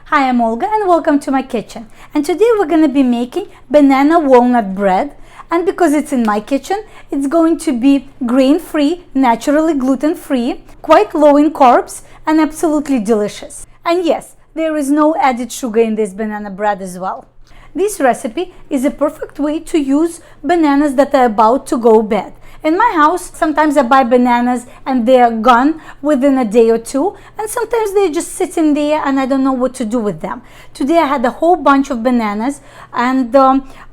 Hi, I'm Olga and welcome to my kitchen. And today we're going to be making banana walnut bread. And because it's in my kitchen, it's going to be grain-free, naturally gluten-free, quite low in carbs, and absolutely delicious. And yes, there is no added sugar in this banana bread as well. This recipe is a perfect way to use bananas that are about to go bad. In my house, sometimes I buy bananas and they are gone within a day or two, and sometimes they're just sitting there and I don't know what to do with them. Today I had a whole bunch of bananas and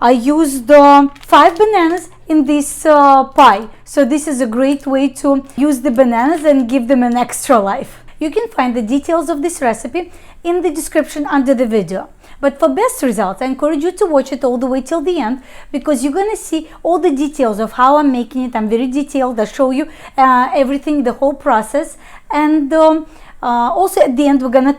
I used 5 bananas in this pie. So this is a great way to use the bananas and give them an extra life. You can find the details of this recipe in the description under the video. But for best results, I encourage you to watch it all the way till the end, because you're going to see all the details of how I'm making it. I'm very detailed. I show you everything, the whole process. And also at the end, we're going to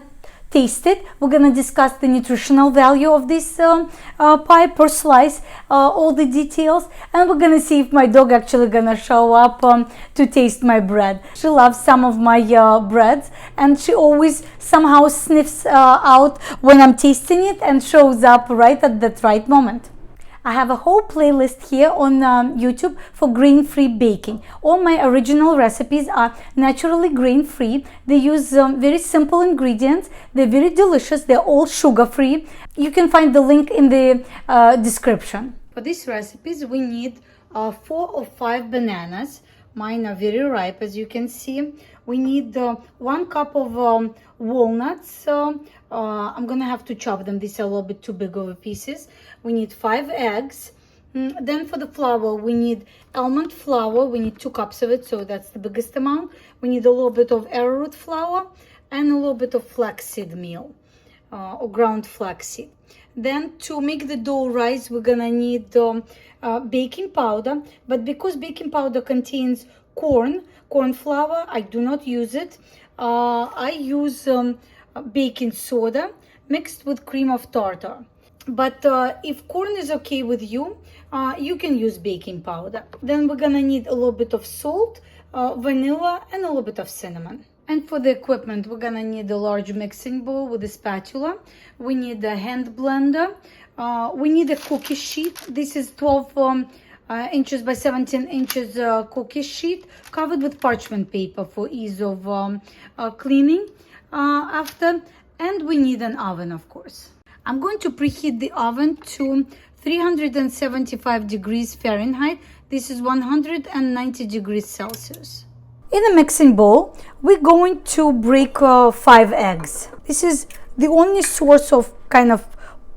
taste it. We're going to discuss the nutritional value of this pie per slice, all the details, and we're going to see if my dog actually going to show up to taste my bread. She loves some of my breads, and she always somehow sniffs out when I'm tasting it and shows up right at that right moment. I have a whole playlist here on YouTube for grain-free baking. All my original recipes are naturally grain-free. They use very simple ingredients. They're very delicious. They're all sugar-free. You can find the link in the description. For these recipes, we need 4 or 5 bananas. Mine are very ripe, as you can see. We need 1 cup of walnuts. I'm gonna have to chop them. These are a little bit too big of pieces. We need 5 eggs. Then for the flour, we need almond flour. We need 2 cups of it, so that's the biggest amount. We need a little bit of arrowroot flour and a little bit of flaxseed meal or ground flaxseed. Then to make the dough rise, we're gonna need baking powder. But because baking powder contains corn flour, I do not use it. I use baking soda mixed with cream of tartar. But if corn is okay with you, you can use baking powder. Then we're gonna need a little bit of salt, vanilla, and a little bit of cinnamon. And for the equipment, we're gonna need a large mixing bowl with a spatula. We need a hand blender. We need a cookie sheet. This is 12 inches by 17 inches cookie sheet covered with parchment paper for ease of cleaning after. And we need an oven, of course. I'm going to preheat the oven to 375 degrees Fahrenheit. This is 190 degrees Celsius. In a mixing bowl, we're going to break 5 eggs. This is the only source of kind of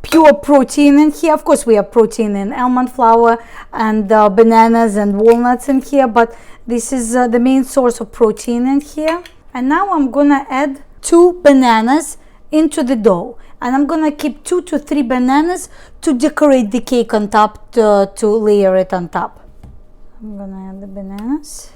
pure protein in here. Of course, we have protein in almond flour and bananas and walnuts in here, but this is the main source of protein in here. And now I'm gonna add 2 bananas into the dough, and I'm gonna keep 2 to 3 bananas to decorate the cake on top, to layer it on top. I'm gonna add the bananas.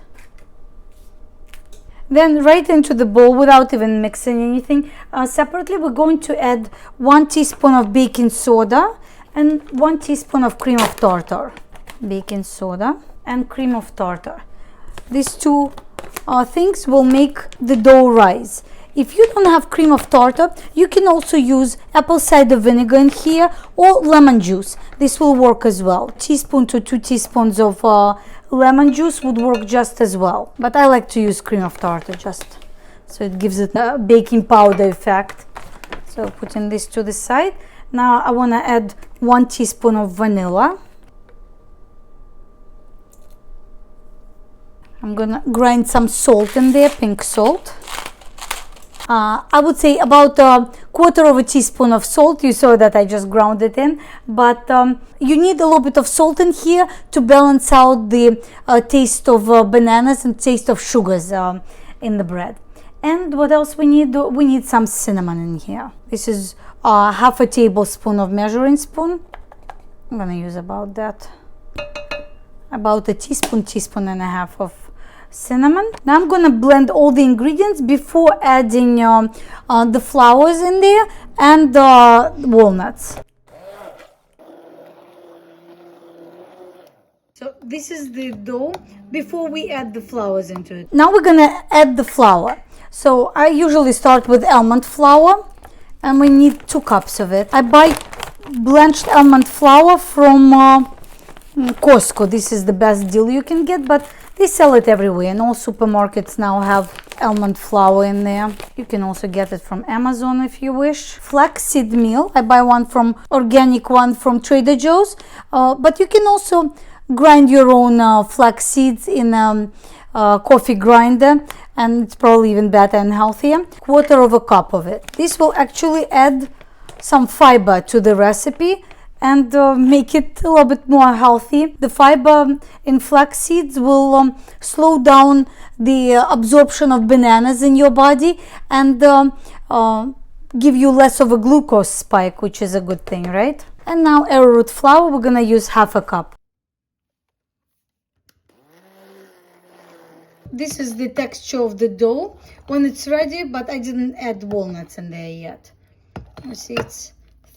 Then right into the bowl without even mixing anything. Separately, we're going to add 1 teaspoon of baking soda and 1 teaspoon of cream of tartar. Baking soda and cream of tartar. These 2 things will make the dough rise. If you don't have cream of tartar, you can also use apple cider vinegar in here or lemon juice. This will work as well. Teaspoon to 2 teaspoons of lemon juice would work just as well. But I like to use cream of tartar just so it gives it a baking powder effect. So putting this to the side. Now I want to add 1 teaspoon of vanilla. I'm gonna grind some salt in there, pink salt. I would say about 1/4 teaspoon of salt. You saw that I just ground it in, but you need a little bit of salt in here to balance out the taste of bananas and taste of sugars in the bread. And what else we need? We need some cinnamon in here. This is 1/2 tablespoon of measuring spoon. I'm gonna use about that. About a teaspoon and a half of cinnamon. Now I'm gonna blend all the ingredients before adding the flours in there and walnuts. So this is the dough before we add the flours into it. Now we're gonna add the flour. So I usually start with almond flour and we need 2 cups of it. I buy blanched almond flour from Costco. This is the best deal you can get, but they sell it everywhere, and all supermarkets now have almond flour in there. You can also get it from Amazon if you wish. Flaxseed meal, I buy one from organic one from Trader Joe's, but you can also grind your own flax seeds in coffee grinder, and it's probably even better and healthier. 1/4 cup of it. This will actually add some fiber to the recipe and make it a little bit more healthy. The fiber in flax seeds will slow down the absorption of bananas in your body and give you less of a glucose spike, which is a good thing, right? And now arrowroot flour, we're gonna use 1/2 cup. This is the texture of the dough when it's ready, but I didn't add walnuts in there yet. You see, it's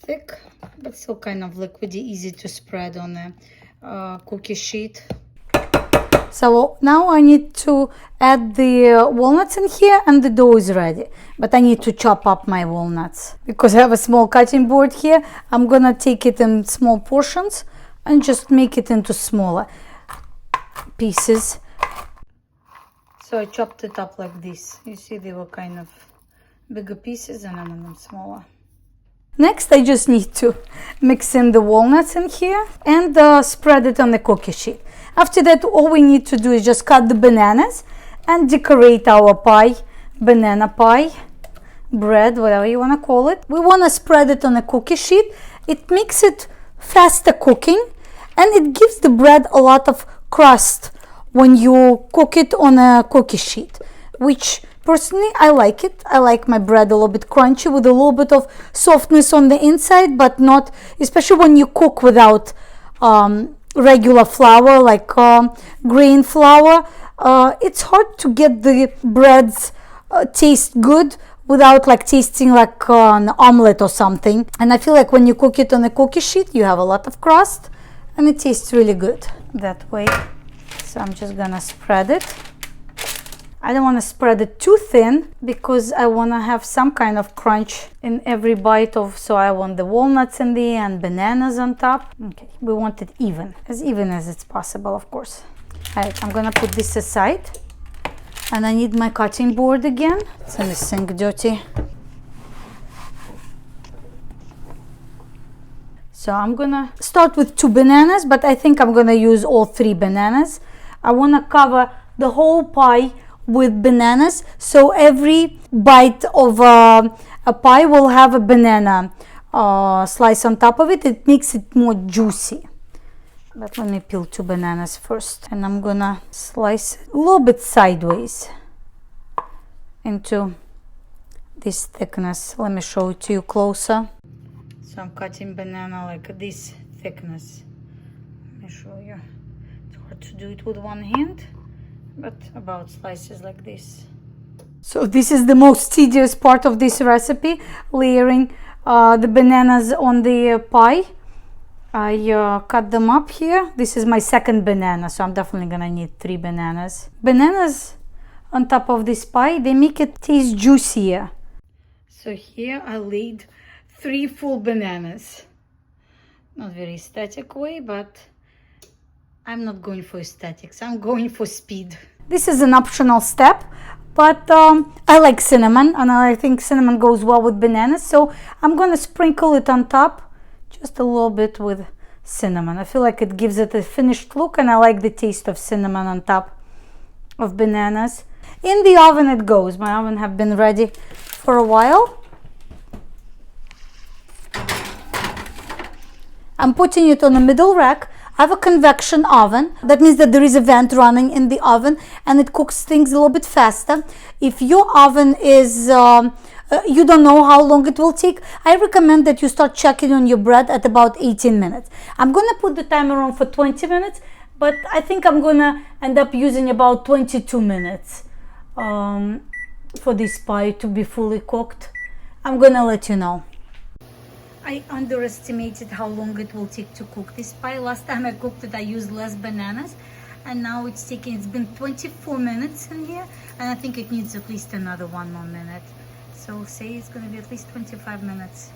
thick, but still kind of liquidy, easy to spread on a cookie sheet. So now I need to add the walnuts in here, and the dough is ready. But I need to chop up my walnuts. Because I have a small cutting board here, I'm gonna take it in small portions and just make it into smaller pieces. So I chopped it up like this. You see, they were kind of bigger pieces, and I want them smaller. Next, I just need to mix in the walnuts in here and spread it on the cookie sheet. After that, all we need to do is just cut the bananas and decorate our pie, banana pie, bread, whatever you want to call it. We want to spread it on a cookie sheet. It makes it faster cooking, and it gives the bread a lot of crust when you cook it on a cookie sheet, which personally I like it. I like my bread a little bit crunchy with a little bit of softness on the inside, but not, especially when you cook without regular flour, like grain flour. It's hard to get the breads taste good without like tasting like an omelette or something. And I feel like when you cook it on a cookie sheet, you have a lot of crust and it tastes really good that way. So I'm just gonna spread it. I don't want to spread it too thin because I want to have some kind of crunch in every bite of, so I want the walnuts in there and bananas on top. Okay, we want it even as it's possible, of course. All right, I'm gonna put this aside, and I need my cutting board again. It's in the sink dirty. So I'm gonna start with 2 bananas, but I think I'm gonna use all 3 bananas. I want to cover the whole pie with bananas, so every bite of a pie will have a banana slice on top of it. It makes it more juicy. But let me peel 2 bananas first, and I'm gonna slice it a little bit sideways into this thickness. Let me show it to you closer. So I'm cutting banana like this thickness. Let me show you. It's hard to do it with one hand, but about slices like this. So this is the most tedious part of this recipe, layering the bananas on the pie. I cut them up here. This is my 2nd banana, so I'm definitely gonna need 3 bananas. Bananas on top of this pie, they make it taste juicier. So here I laid 3 full bananas. Not very aesthetic way, but I'm not going for aesthetics, I'm going for speed. This is an optional step, but I like cinnamon, and I think cinnamon goes well with bananas, so I'm gonna sprinkle it on top just a little bit with cinnamon. I feel like it gives it a finished look, and I like the taste of cinnamon on top of bananas. In the oven it goes. My oven have been ready for a while. I'm putting it on a middle rack. I have a convection oven. That means that there is a vent running in the oven and it cooks things a little bit faster. If your oven is, you don't know how long it will take, I recommend that you start checking on your bread at about 18 minutes. I'm gonna put the timer on for 20 minutes, but I think I'm gonna end up using about 22 minutes for this pie to be fully cooked. I'm gonna let you know. I underestimated how long it will take to cook this pie. Last time I cooked it, I used less bananas, and now it's been 24 minutes in here, and I think it needs at least another 1 more minute. So we'll say it's going to be at least 25 minutes.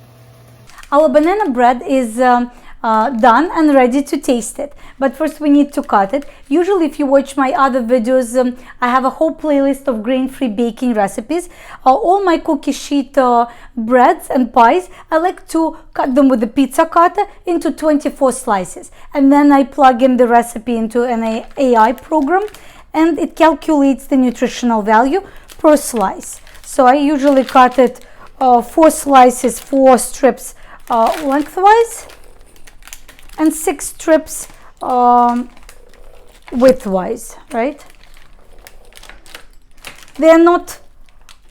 Our banana bread is done and ready to taste it. But first we need to cut it. Usually if you watch my other videos, I have a whole playlist of grain-free baking recipes. All my cookie sheet breads and pies, I like to cut them with the pizza cutter into 24 slices. And then I plug in the recipe into an AI program, and it calculates the nutritional value per slice. So I usually cut it 4 slices, 4 strips lengthwise, and 6 strips widthwise, right? They are not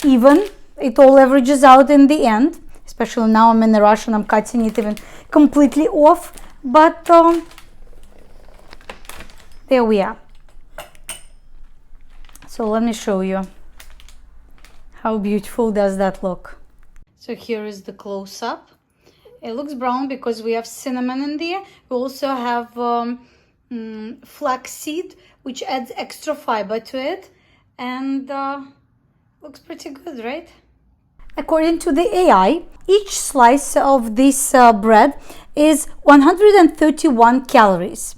even. It all averages out in the end, especially now I'm in a rush and I'm cutting it even completely off, but there we are. So let me show you how beautiful does that look. So here is the close-up. It looks brown because we have cinnamon in there. We also have flaxseed, which adds extra fiber to it, and looks pretty good, right? According to the AI, each slice of this bread is 131 calories,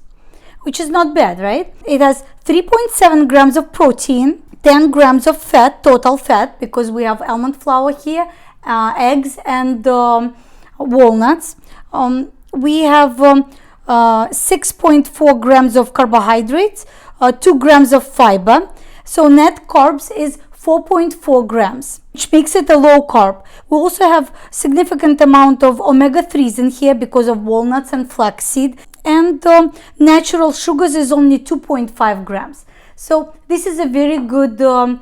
which is not bad, right? It has 3.7 grams of protein, 10 grams of fat, total fat, because we have almond flour here, eggs, and walnuts. We have 6.4 grams of carbohydrates, 2 grams of fiber. So net carbs is 4.4 grams, which makes it a low carb. We also have significant amount of omega-3s in here because of walnuts and flaxseed, and natural sugars is only 2.5 grams. So this is a very good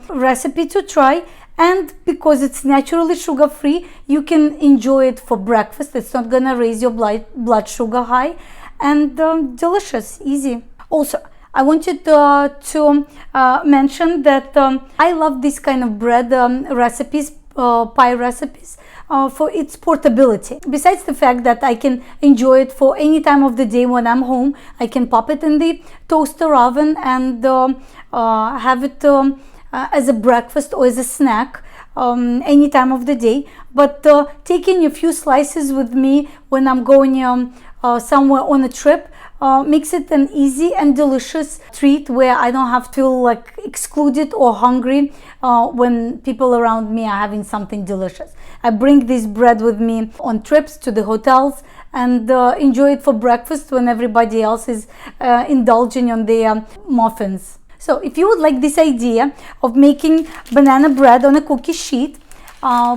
recipe to try, and because it's naturally sugar-free, you can enjoy it for breakfast. It's not gonna raise your blood sugar high, and delicious, easy. Also, I wanted to mention that I love this kind of bread recipes, pie recipes, for its portability. Besides the fact that I can enjoy it for any time of the day when I'm home, I can pop it in the toaster oven and have it as a breakfast or as a snack any time of the day. But taking a few slices with me when I'm going somewhere on a trip makes it an easy and delicious treat where I don't have to feel like excluded or hungry when people around me are having something delicious. I bring this bread with me on trips to the hotels and enjoy it for breakfast when everybody else is indulging on their muffins. So if you would like this idea of making banana bread on a cookie sheet,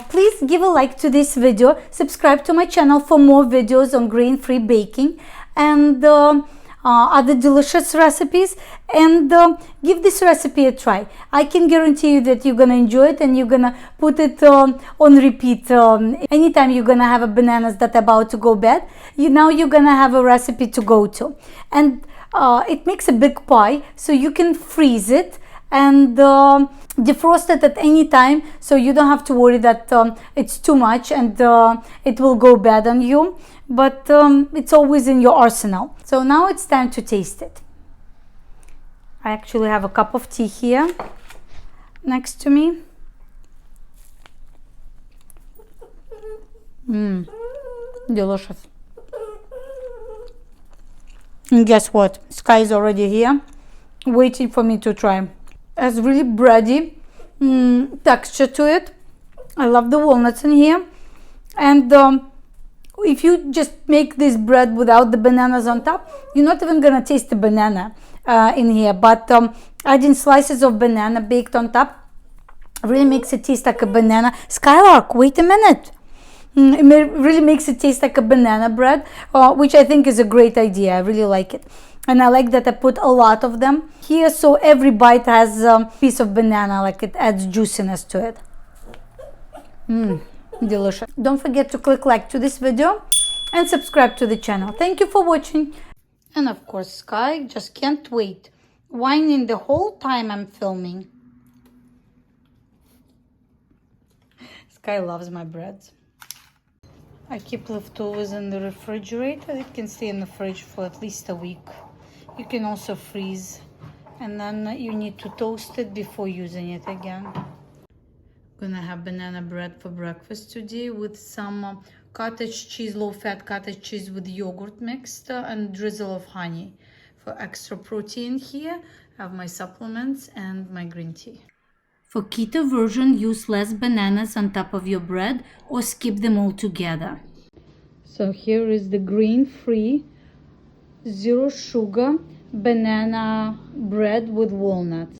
please give a like to this video, subscribe to my channel for more videos on grain-free baking and other delicious recipes, and give this recipe a try. I can guarantee you that you're gonna enjoy it and you're gonna put it on repeat. Anytime you're gonna have a bananas that are about to go bad, now you're gonna have a recipe to go to. And it makes a big pie, so you can freeze it and defrost it at any time, so you don't have to worry that it's too much and it will go bad on you, but it's always in your arsenal. So now it's time to taste it. I actually have a cup of tea here next to me. Delicious. And guess what? Sky is already here, waiting for me to try. It has really bready texture to it. I love the walnuts in here. And if you just make this bread without the bananas on top, you're not even gonna taste the banana in here. But adding slices of banana baked on top really makes it taste like a banana. Skylark, wait a minute. It really makes it taste like a banana bread, which I think is a great idea. I really like it. And I like that I put a lot of them here, so every bite has a piece of banana, like it adds juiciness to it. Delicious. Don't forget to click like to this video and subscribe to the channel. Thank you for watching. And of course, Sky just can't wait, whining the whole time I'm filming. Sky loves my breads. I keep leftovers in the refrigerator. It can stay in the fridge for at least a week. You can also freeze, and then you need to toast it before using it again. Gonna have banana bread for breakfast today with some cottage cheese, low-fat cottage cheese with yogurt mixed and drizzle of honey. For extra protein here, I have my supplements and my green tea. For keto version, use less bananas on top of your bread or skip them altogether. So here is the grain-free, zero sugar banana bread with walnuts.